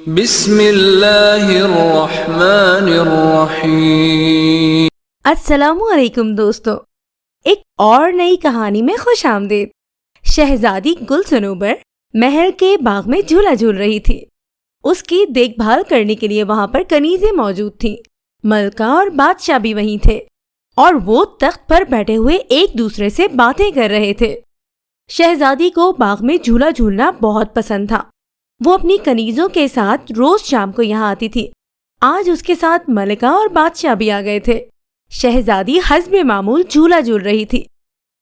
بسم اللہ الرحمن الرحیم۔ السلام علیکم دوستو، ایک اور نئی کہانی میں خوش آمدید۔ شہزادی گل صنوبر محل کے باغ میں جھولا جھول رہی تھی۔ اس کی دیکھ بھال کرنے کے لیے وہاں پر کنیزیں موجود تھیں۔ ملکہ اور بادشاہ بھی وہیں تھے اور وہ تخت پر بیٹھے ہوئے ایک دوسرے سے باتیں کر رہے تھے۔ شہزادی کو باغ میں جھولا جھولنا بہت پسند تھا۔ وہ اپنی کنیزوں کے ساتھ روز شام کو یہاں آتی تھی۔ آج اس کے ساتھ ملکہ اور بادشاہ بھی آ گئے تھے۔ شہزادی حسب معمول جھولا جھول رہی تھی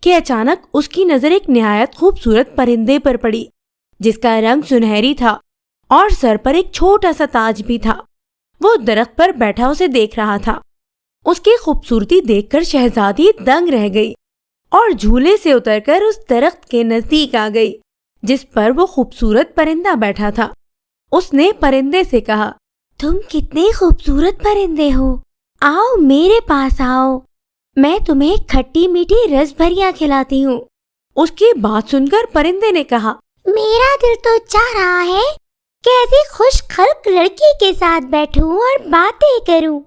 کہ اچانک اس کی نظر ایک نہایت خوبصورت پرندے پر پڑی، جس کا رنگ سنہری تھا اور سر پر ایک چھوٹا سا تاج بھی تھا۔ وہ درخت پر بیٹھا اسے دیکھ رہا تھا۔ اس کی خوبصورتی دیکھ کر شہزادی دنگ رہ گئی اور جھولے سے اتر کر اس درخت کے نزدیک آ گئی جس پر وہ خوبصورت پرندہ بیٹھا تھا۔ اس نے پرندے سے کہا، تم کتنے خوبصورت پرندے ہو، آؤ میرے پاس آؤ، میں تمہیں کھٹی میٹھی رس بھریاں کھلاتی ہوں۔ اس کی بات سن کر پرندے نے کہا، میرا دل تو چاہ رہا ہے کہ ایسی خوش خلق لڑکی کے ساتھ بیٹھوں اور باتیں کروں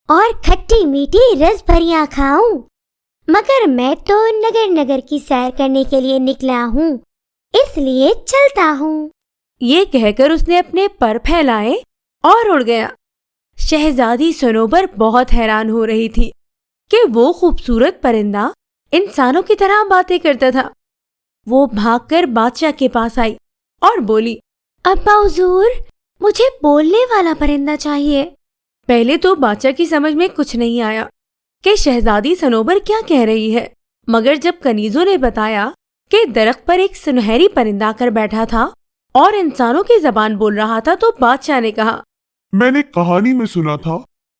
اور کھٹی میٹھی رس بھریاں کھاؤں، مگر میں تو نگر نگر کی سیر کرنے کے لیے نکلا ہوں، اس لیے چلتا ہوں۔ یہ کہہ کر اس نے اپنے پر پھیلائے اور اڑ گیا۔ شہزادی صنوبر بہت حیران ہو رہی تھی کہ وہ خوبصورت پرندہ انسانوں کی طرح باتیں کرتا تھا۔ وہ بھاگ کر بادشاہ کے پاس آئی اور بولی، ابا حضور، مجھے بولنے والا پرندہ چاہیے۔ پہلے تو بادشاہ کی سمجھ میں کچھ نہیں آیا کہ شہزادی صنوبر کیا کہہ رہی ہے، مگر جب کنیزوں نے بتایا کہ درخت پر ایک سنہری پرندہ آ کر بیٹھا تھا اور انسانوں کی زبان بول رہا تھا، تو بادشاہ نے کہا، میں نے کہانی میں سنا تھا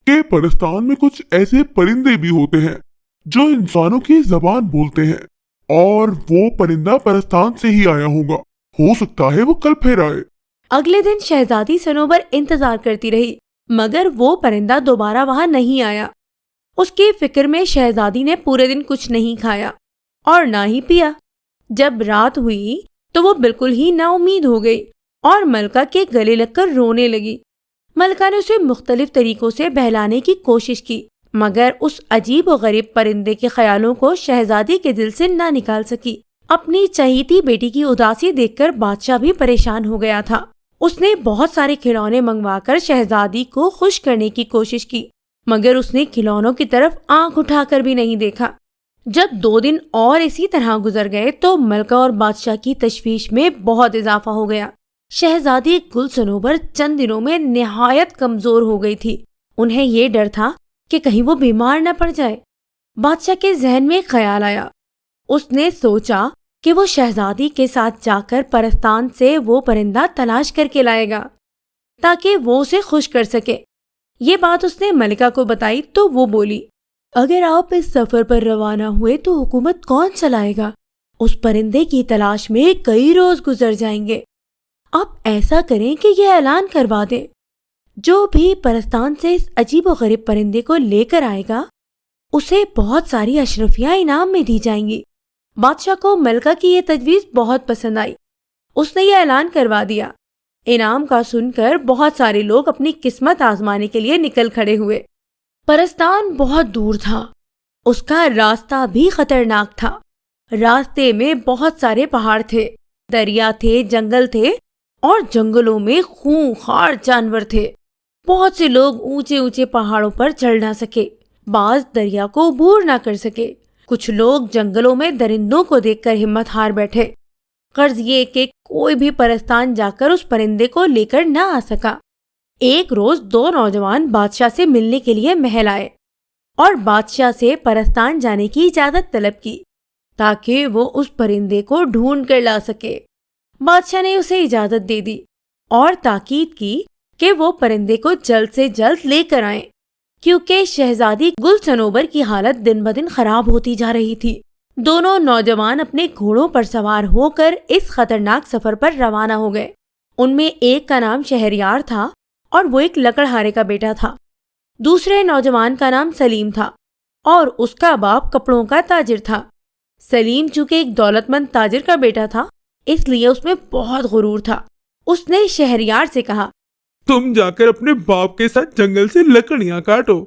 کہ پرستان میں کچھ ایسے پرندے بھی ہوتے ہیں جو انسانوں کی زبان بولتے ہیں، اور وہ پرندہ پرستان سے ہی آیا ہوگا، ہو سکتا ہے وہ کل پھر آئے۔ اگلے دن شہزادی صنوبر انتظار کرتی رہی، مگر وہ پرندہ دوبارہ وہاں نہیں آیا۔ اس کی فکر میں شہزادی نے پورے دن کچھ نہیں کھایا اور نہ ہی پیا۔ جب رات ہوئی تو وہ بالکل ہی نا امید ہو گئی اور ملکہ کے گلے لگ کر رونے لگی۔ ملکہ نے اسے مختلف طریقوں سے بہلانے کی کوشش کی، مگر اس عجیب و غریب پرندے کے خیالوں کو شہزادی کے دل سے نہ نکال سکی۔ اپنی چہیتی بیٹی کی اداسی دیکھ کر بادشاہ بھی پریشان ہو گیا تھا۔ اس نے بہت سارے کھلونے منگوا کر شہزادی کو خوش کرنے کی کوشش کی، مگر اس نے کھلونوں کی طرف آنکھ اٹھا کر بھی نہیں دیکھا۔ جب 2 دن اور اسی طرح گزر گئے تو ملکہ اور بادشاہ کی تشویش میں بہت اضافہ ہو گیا۔ شہزادی گل صنوبر چند دنوں میں نہایت کمزور ہو گئی تھی۔ انہیں یہ ڈر تھا کہ کہیں وہ بیمار نہ پڑ جائے۔ بادشاہ کے ذہن میں ایک خیال آیا۔ اس نے سوچا کہ وہ شہزادی کے ساتھ جا کر پرستان سے وہ پرندہ تلاش کر کے لائے گا تاکہ وہ اسے خوش کر سکے۔ یہ بات اس نے ملکہ کو بتائی تو وہ بولی، اگر آپ اس سفر پر روانہ ہوئے تو حکومت کون چلائے گا؟ اس پرندے کی تلاش میں کئی روز گزر جائیں گے۔ آپ ایسا کریں کہ یہ اعلان کروا دیں، جو بھی پرستان سے اس عجیب و غریب پرندے کو لے کر آئے گا اسے بہت ساری اشرفیاں انعام میں دی جائیں گی۔ بادشاہ کو ملکہ کی یہ تجویز بہت پسند آئی۔ اس نے یہ اعلان کروا دیا۔ انعام کا سن کر بہت سارے لوگ اپنی قسمت آزمانے کے لیے نکل کھڑے ہوئے۔ پرستان بہت دور تھا، اس کا راستہ بھی خطرناک تھا۔ راستے میں بہت سارے پہاڑ تھے، دریا تھے، جنگل تھے اور جنگلوں میں خونخوار جانور تھے۔ بہت سے لوگ اونچے اونچے پہاڑوں پر چڑھ نہ سکے، بعض دریا کو عبور نہ کر سکے، کچھ لوگ جنگلوں میں درندوں کو دیکھ کر ہمت ہار بیٹھے۔ غرض یہ کہ کوئی بھی پرستان جا کر اس پرندے کو لے کر نہ آ سکا۔ ایک روز 2 نوجوان بادشاہ سے ملنے کے لیے محل آئے اور بادشاہ سے پرستان جانے کی اجازت طلب کی تاکہ وہ اس پرندے کو ڈھونڈ کر لا سکے۔ بادشاہ نے اسے اجازت دے دی اور تاکید کی کہ وہ پرندے کو جلد سے جلد لے کر آئیں، کیونکہ شہزادی گل صنوبر کی حالت دن بدن خراب ہوتی جا رہی تھی۔ دونوں نوجوان اپنے گھوڑوں پر سوار ہو کر اس خطرناک سفر پر روانہ ہو گئے۔ ان میں ایک کا نام شہریار تھا اور وہ ایک لکڑہارے کا بیٹا تھا۔ دوسرے نوجوان کا نام سلیم تھا اور اس کا باپ کپڑوں کا تاجر تھا۔ سلیم چونکہ ایک دولت مند تاجر کا بیٹا تھا، اس لیے اس میں بہت غرور تھا۔ اس نے شہریار سے کہا، تم جا کر اپنے باپ کے ساتھ جنگل سے لکڑیاں کاٹو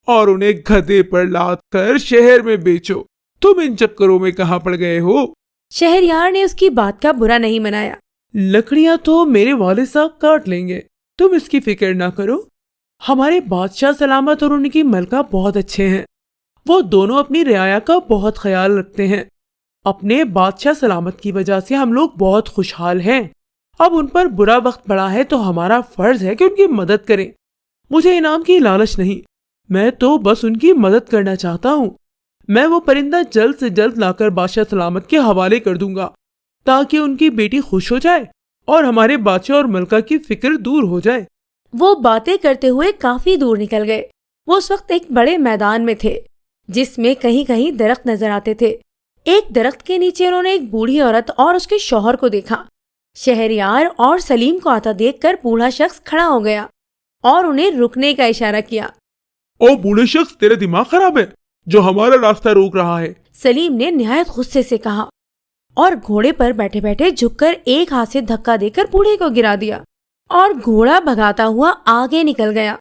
اور انہیں گدھے پر لاد کر شہر میں بیچو. تم ان چکروں میں کہاں پڑ گئے ہو؟ شہریار نے اس کی بات کا برا نہیں منایا. لکڑیاں تو میرے والد صاحب کاٹ لیں گے، تم اس کی فکر نہ کرو. ہمارے بادشاہ سلامت اور ان کی ملکہ بہت اچھے ہیں. وہ دونوں اپنی رعایا کا بہت خیال رکھتے ہیں. اپنے بادشاہ سلامت کی وجہ سے ہم لوگ بہت خوشحال ہیں. اب ان پر برا وقت پڑا ہے تو ہمارا فرض ہے کہ ان کی مدد کریں. مجھے انعام کی لالچ نہیں، میں تو بس ان کی مدد کرنا چاہتا ہوں. میں وہ پرندہ جلد سے جلد لا کر بادشاہ سلامت کے حوالے کر دوں گا تاکہ ان کی بیٹی خوش ہو جائے اور ہمارے بادشاہ اور ملکہ کی فکر دور ہو جائے. وہ باتیں کرتے ہوئے کافی دور نکل گئے. وہ اس وقت ایک بڑے میدان میں تھے جس میں کہیں کہیں درخت نظر آتے تھے. ایک درخت کے نیچے انہوں نے ایک بوڑھی عورت اور اس کے شوہر کو دیکھا. شہریار اور سلیم کو آتا دیکھ کر بوڑھا شخص کھڑا ہو گیا اور انہیں رکنے کا اشارہ کیا. او بوڑھے شخص، تیرا دماغ خراب ہے جو ہمارا راستہ روک رہا ہے. سلیم نے نہایت غصے سے کہا اور گھوڑے پر بیٹھے بیٹھے جھک کر ایک ہاتھ سے دھکا دے کر بوڑھے کو گرا دیا اور گھوڑا بھگاتا ہوا آگے نکل گیا.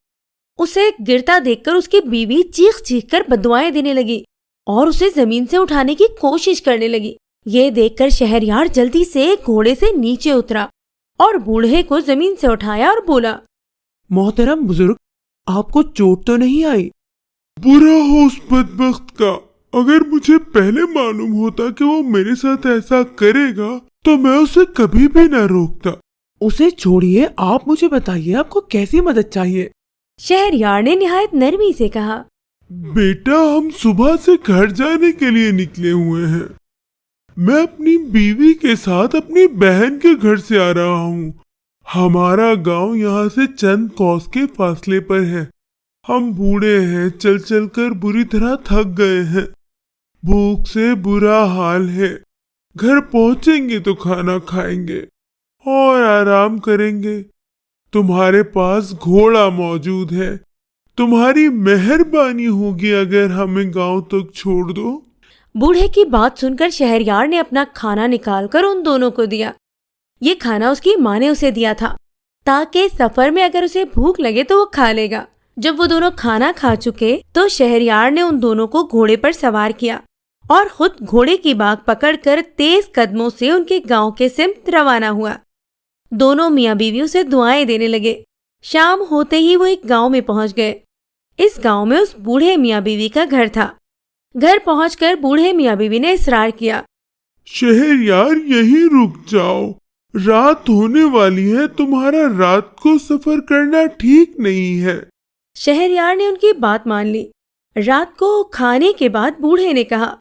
اسے گرتا دیکھ کر اس کی بیوی چیخ چیخ کر بددعائیں دینے لگی اور اسے زمین سے اٹھانے کی کوشش کرنے لگی. یہ دیکھ کر شہریار جلدی سے گھوڑے سے نیچے اترا اور بوڑھے کو زمین سے اٹھایا اور بولا، محترم بزرگ، آپ کو چوٹ تو نہیں آئی؟ برا ہو اس بدبخت کا. اگر مجھے پہلے معلوم ہوتا کہ وہ میرے ساتھ ایسا کرے گا تو میں اسے کبھی بھی نہ روکتا. اسے چھوڑیے، آپ مجھے بتائیے آپ کو کیسی مدد چاہیے؟ شہریار نے نہایت نرمی سے کہا، بیٹا، ہم صبح سے گھر جانے کے لیے نکلے ہوئے ہیں. میں اپنی بیوی کے ساتھ اپنی بہن کے گھر سے آ رہا ہوں. ہمارا گاؤں یہاں سے چند کوس کے فاصلے پر ہے. ہم بوڑھے ہیں، چل چل کر بری طرح تھک گئے ہیں. بھوک سے برا حال ہے. گھر پہنچیں گے تو کھانا کھائیں گے اور آرام کریں گے. تمہارے پاس گھوڑا موجود ہے. تمہاری مہربانی ہوگی اگر ہمیں گاؤں تک چھوڑ دو. بوڑھے کی بات سن کر شہریار نے اپنا کھانا نکال کر ان دونوں کو دیا. یہ کھانا اس کی ماں نے اسے دیا تھا تاکہ سفر میں اگر اسے بھوک لگے تو وہ کھا لے گا. جب وہ دونوں کھانا کھا چکے تو شہریار نے ان دونوں کو گھوڑے پر سوار کیا اور خود گھوڑے کی باگ پکڑ کر تیز قدموں سے ان کے گاؤں کے سمت روانہ ہوا. دونوں میاں بیوی اسے دعائیں دینے لگے. شام ہوتے ہی وہ ایک گاؤں میں پہنچ گئے. اس گاؤں میں اس بوڑھے میاں بیوی کا گھر تھا. گھر پہنچ کر بوڑھے میاں بیوی نے اصرار کیا، شہریار یہیں رک جاؤ، رات ہونے والی ہے. تمہارا رات کو سفر کرنا ٹھیک نہیں ہے. شہریار نے ان کی بات مان لی. رات کو کھانے کے بعد بوڑھے نے کہا،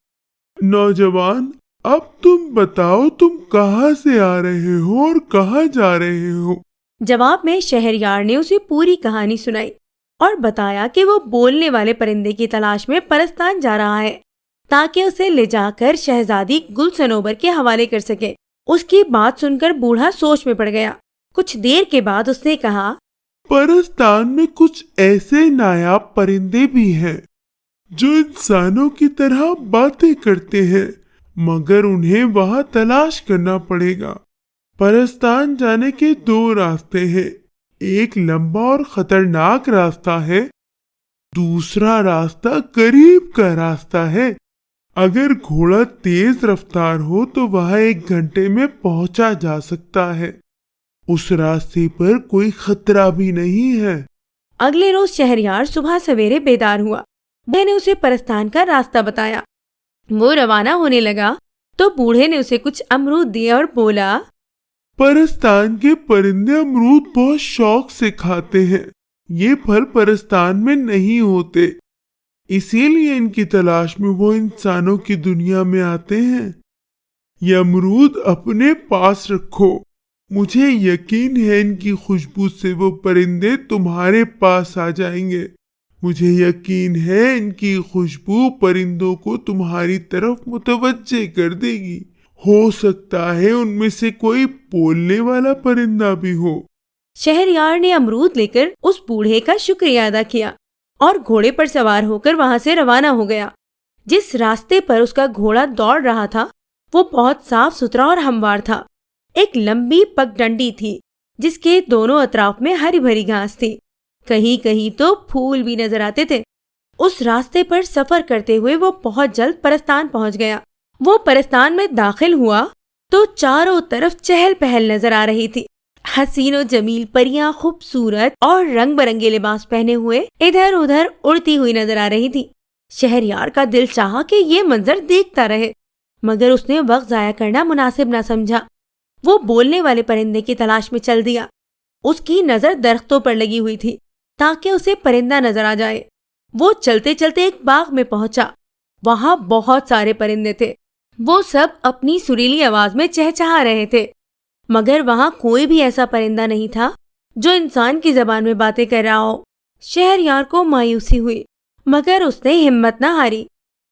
نوجوان، اب تم بتاؤ تم کہاں سے آ رہے ہو اور کہاں جا رہے ہو؟ جواب میں شہریار نے اسے پوری کہانی سنائی اور بتایا کہ وہ بولنے والے پرندے کی تلاش میں پرستان جا رہا ہے تاکہ اسے لے جا کر شہزادی گل صنوبر کے حوالے کر سکے. اس کی بات سن کر بوڑھا سوچ میں پڑ گیا. کچھ دیر کے بعد اس نے کہا، پرستان میں کچھ ایسے نایاب پرندے بھی ہیں جو انسانوں کی طرح باتیں کرتے ہیں، مگر انہیں وہاں تلاش کرنا پڑے گا. پرستان جانے کے 2 راستے ہیں. ایک لمبا اور خطرناک راستہ ہے، دوسرا راستہ قریب کا راستہ ہے. اگر گھوڑا تیز رفتار ہو تو وہاں 1 گھنٹے میں پہنچا جا سکتا ہے. اس راستے پر کوئی خطرہ بھی نہیں ہے. اگلے روز شہریار صبح سویرے بیدار ہوا. میں نے اسے پرستان کا راستہ بتایا. وہ روانہ ہونے لگا تو بوڑھے نے اسے کچھ امرود دیے اور بولا، پرستان کے پرندے امرود بہت شوق سے کھاتے ہیں. یہ پھل پرستان میں نہیں ہوتے، اسی لیے ان کی تلاش میں وہ انسانوں کی دنیا میں آتے ہیں. یہ امرود اپنے پاس رکھو. مجھے یقین ہے ان کی خوشبو سے وہ پرندے تمہارے پاس آ جائیں گے. مجھے یقین ہے ان کی خوشبو پرندوں کو تمہاری طرف متوجہ کر دے گی. ہو سکتا ہے ان میں سے کوئی بولنے والا پرندہ بھی ہو. شہریار نے امرود لے کر اس بوڑھے کا شکریہ ادا کیا اور گھوڑے پر سوار ہو کر وہاں سے روانہ ہو گیا. جس راستے پر اس کا گھوڑا دوڑ رہا تھا وہ بہت صاف ستھرا اور ہموار تھا. ایک لمبی پگڈنڈی تھی جس کے دونوں اطراف میں ہری بھری گھاس تھی، کہیں کہیں تو پھول بھی نظر آتے تھے۔ اس راستے پر سفر کرتے ہوئے وہ بہت جلد پرستان پہنچ گیا۔ وہ پرستان میں داخل ہوا تو چاروں طرف چہل پہل نظر آ رہی تھی۔ حسین و جمیل پریاں خوبصورت اور رنگ برنگے لباس پہنے ہوئے ادھر ادھر اڑتی ہوئی نظر آ رہی تھی۔ شہریار کا دل چاہا کہ یہ منظر دیکھتا رہے، مگر اس نے وقت ضائع کرنا مناسب نہ سمجھا۔ وہ بولنے والے پرندے کی تلاش میں چل دیا۔ اس کی نظر درختوں پر لگی ہوئی تھی تاکہ اسے پرندہ نظر آ جائے۔ وہ چلتے چلتے ایک باغ میں پہنچا۔ وہاں بہت سارے پرندے تھے۔ وہ سب اپنی سریلی آواز میں چہچہا رہے تھے، مگر وہاں کوئی بھی ایسا پرندہ نہیں تھا جو انسان کی زبان میں باتیں کر رہا ہو۔ شہریار کو مایوسی ہوئی، مگر اس نے ہمت نہ ہاری۔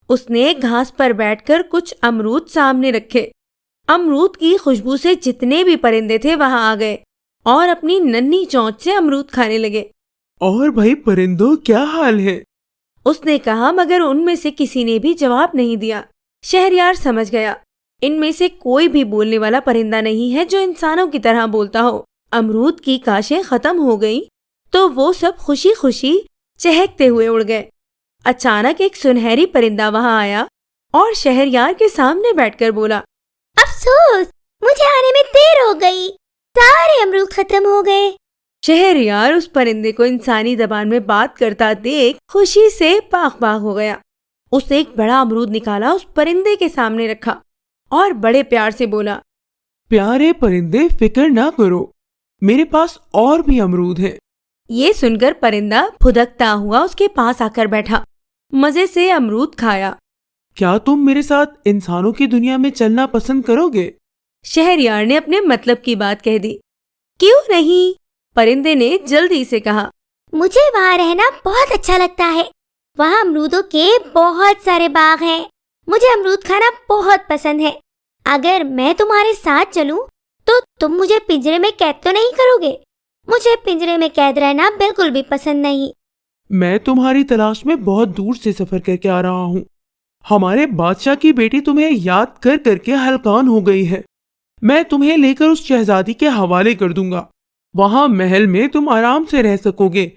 اس نے گھاس پر بیٹھ کر کچھ امرود سامنے رکھے۔ امرود کی خوشبو سے جتنے بھی پرندے تھے وہاں آ گئے اور اپنی ننھی چونچ سے امرود کھانے لگے۔ اور بھائی پرندوں، کیا حال ہے؟ اس نے کہا، مگر ان میں سے کسی نے بھی جواب نہیں دیا۔ شہریار سمجھ گیا ان میں سے کوئی بھی بولنے والا پرندہ نہیں ہے جو انسانوں کی طرح بولتا ہو۔ امرود کی کاشیں ختم ہو گئیں تو وہ سب خوشی خوشی چہکتے ہوئے اڑ گئے۔ اچانک ایک سنہری پرندہ وہاں آیا اور شہریار کے سامنے بیٹھ کر بولا، افسوس، مجھے آنے میں دیر ہو گئی، سارے امرود ختم ہو گئے۔ شہریار اس پرندے کو انسانی زبان میں بات کرتا دیکھ خوشی سے باغ باغ ہو گیا۔ اس نے ایک بڑا امرود نکالا، اس پرندے کے سامنے رکھا اور بڑے پیار سے بولا، پیارے پرندے، فکر نہ کرو، میرے پاس اور بھی امرود ہیں۔ یہ سن کر پرندہ پھدکتا ہوا اس کے پاس آ کر بیٹھا، مزے سے امرود کھایا۔ کیا تم میرے ساتھ انسانوں کی دنیا میں چلنا پسند کرو گے؟ شہریار نے اپنے مطلب کی بات کہہ دی۔ کیوں نہیں؟ پرندے نے جلدی سے کہا۔ مجھے وہاں رہنا بہت اچھا لگتا ہے، وہاں امرودوں کے بہت سارے باغ ہیں، مجھے امرود کھانا بہت پسند ہے۔ اگر میں تمہارے ساتھ چلوں تو تم مجھے پنجرے میں قید تو نہیں کرو گے؟ مجھے پنجرے میں قید رہنا بالکل بھی پسند نہیں۔ میں تمہاری تلاش میں بہت دور سے سفر کر کے آ رہا ہوں۔ ہمارے بادشاہ کی بیٹی تمہیں یاد کر کر کے ہلکان ہو گئی ہے۔ میں تمہیں لے کر اس شہزادی کے حوالے کر دوں گا، وہاں محل میں تم آرام سے رہ سکو گے۔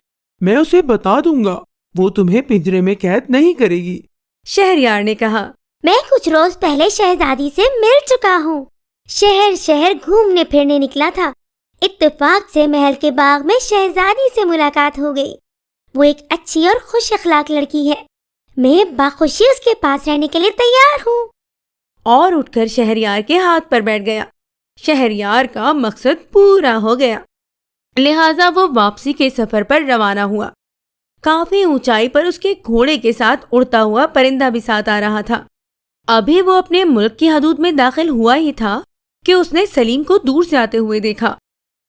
میں اسے بتا دوں گا، وہ تمہیں پنجرے میں قید نہیں کرے گی۔ شہریار نے کہا، میں کچھ روز پہلے شہزادی سے مل چکا ہوں، شہر شہر گھومنے پھرنے نکلا تھا، اتفاق سے محل کے باغ میں شہزادی سے ملاقات ہو گئی۔ وہ ایک اچھی اور خوش اخلاق لڑکی ہے، میں باخوشی اس کے پاس رہنے کے لیے تیار ہوں۔ اور اٹھ کر شہریار کے ہاتھ پر بیٹھ گیا۔ شہریار کا مقصد پورا ہو گیا، لہٰذا وہ واپسی کے سفر پر روانہ ہوا۔ کافی اونچائی پر اس کے گھوڑے کے ساتھ اڑتا ہوا پرندہ بھی ساتھ آ رہا تھا۔ ابھی وہ اپنے ملک کی حدود میں داخل ہوا ہی تھا کہ اس نے سلیم کو دور سے آتے ہوئے دیکھا۔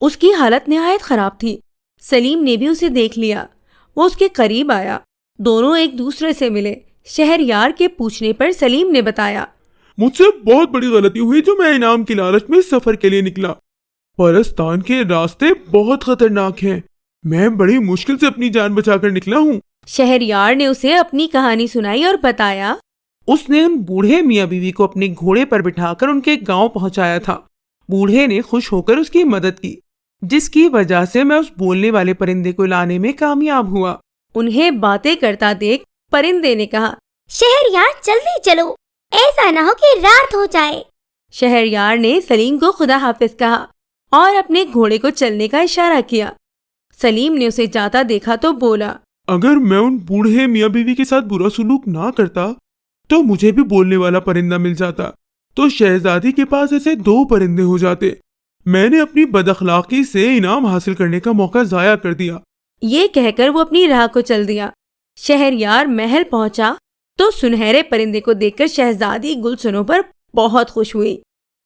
اس کی حالت نہایت خراب تھی۔ سلیم نے بھی اسے دیکھ لیا۔ وہ اس کے قریب آیا، دونوں ایک دوسرے سے ملے۔ شہریار کے پوچھنے پر سلیم نے بتایا، مجھ سے بہت بڑی غلطی ہوئی جو میں انعام کی لالچ میں سفر کے لیے نکلا۔ پرستان کے راستے بہت خطرناک ہیں، میں بڑی مشکل سے اپنی جان بچا کر نکلا ہوں۔ شہریار نے اسے اپنی کہانی سنائی اور بتایا، اس نے ان بوڑھے میاں بیوی کو اپنے گھوڑے پر بٹھا کر ان کے گاؤں پہنچایا تھا۔ بوڑھے نے خوش ہو کر اس کی مدد کی، جس کی وجہ سے میں اس بولنے والے پرندے کو لانے میں کامیاب ہوا۔ انہیں باتیں کرتا دیکھ پرندے نے کہا، شہریار جلدی چلو، ایسا نہ ہو کہ رات ہو جائے۔ شہریار نے سلیم کو خدا حافظ کہا اور اپنے گھوڑے کو چلنے کا اشارہ کیا۔ سلیم نے اسے جاتا دیکھا تو بولا، اگر میں ان بوڑھے میاں بیوی کے ساتھ برا سلوک نہ کرتا تو مجھے بھی بولنے والا پرندہ مل جاتا، تو شہزادی کے پاس ایسے 2 پرندے ہو جاتے۔ میں نے اپنی بد اخلاقی سے انعام حاصل کرنے کا موقع ضائع کر دیا۔ یہ کہہ کر وہ اپنی راہ کو چل دیا۔ شہریار محل پہنچا تو سنہرے پرندے کو دیکھ کر شہزادی گلشنوں پر بہت خوش ہوئی۔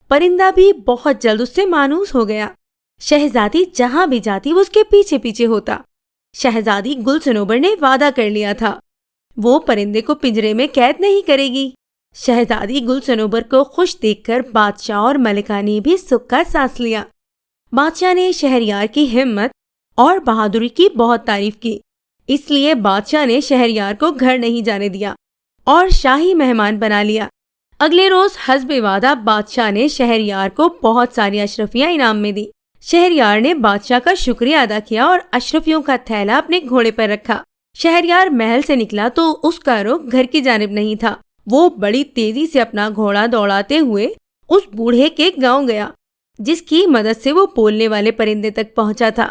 پرندہ بھی بہت جلد اس سے مانوس ہو گیا۔ شہزادی جہاں بھی جاتی وہ اس کے پیچھے پیچھے ہوتا۔ شہزادی گلشنوبر نے وعدہ کر لیا تھا، وہ پرندے کو پنجرے میں قید نہیں کرے گی۔ شہزادی گلشنوبر کو خوش دیکھ کر بادشاہ اور ملکہ نے بھی سکھ کا سانس لیا۔ بادشاہ نے شہریار کی ہمت اور بہادری کی بہت تعریف کی، اس لیے بادشاہ نے شہریار کو گھر نہیں جانے دیا اور شاہی مہمان بنا لیا۔ اگلے روز حسب وعدہ بادشاہ نے شہریار کو بہت ساری اشرفیاں انعام میں دی۔ شہریار نے بادشاہ کا شکریہ ادا کیا اور اشرفیوں کا تھیلا اپنے گھوڑے پر رکھا۔ شہریار محل سے نکلا تو اس کا رخ گھر کی جانب نہیں تھا۔ وہ بڑی تیزی سے اپنا گھوڑا دوڑاتے ہوئے اس بوڑھے کے گاؤں گیا، جس کی مدد سے وہ بولنے والے پرندے تک پہنچا تھا۔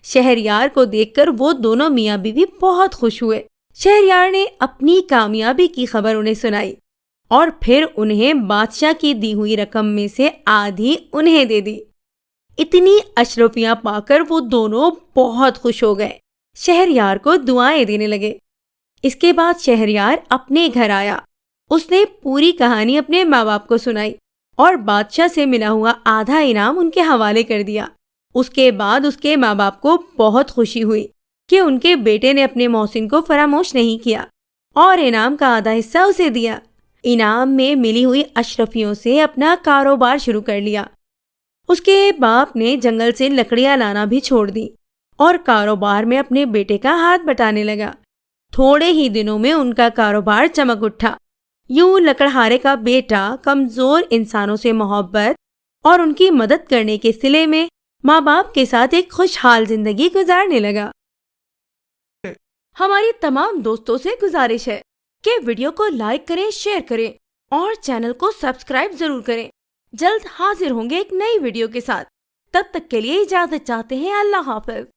شہریار کو دیکھ کر وہ دونوں میاں بیوی بہت خوش ہوئے۔ شہریار نے اپنی کامیابی کی خبر انہیں سنائی اور پھر انہیں بادشاہ کی دی ہوئی رقم میں سے آدھی انہیں دے دی۔ اتنی اشرفیاں پا کر وہ دونوں بہت خوش ہو گئے، شہریار کو دعائیں دینے لگے۔ اس کے بعد شہریار اپنے گھر آیا۔ اس نے پوری کہانی اپنے ماں باپ کو سنائی اور بادشاہ سے ملا ہوا آدھا انعام ان کے حوالے کر دیا۔ اس کے بعد اس کے ماں باپ کو بہت خوشی ہوئی کہ ان کے بیٹے نے اپنے محسن کو فراموش نہیں کیا اور انعام کا آدھا حصہ اسے دیا۔ انعام میں ملی ہوئی اشرفیوں سے اپنا کاروبار شروع کر لیا۔ اس کے باپ نے جنگل سے لکڑیاں لانا بھی چھوڑ دی اور کاروبار میں اپنے بیٹے کا ہاتھ بٹانے لگا۔ تھوڑے ہی دنوں میں ان کا کاروبار چمک اٹھا۔ یوں لکڑہارے کا بیٹا کمزور انسانوں سے محبت اور ان کی مدد کرنے کے صلے میں ماں باپ کے ساتھ ایک خوشحال زندگی گزارنے لگا۔ ہماری تمام دوستوں سے گزارش ہے کہ ویڈیو کو لائک کریں، شیئر کریں اور چینل کو سبسکرائب ضرور کریں۔ جلد حاضر ہوں گے ایک نئی ویڈیو کے ساتھ۔ تب تک کے لیے اجازت چاہتے ہیں۔ اللہ حافظ۔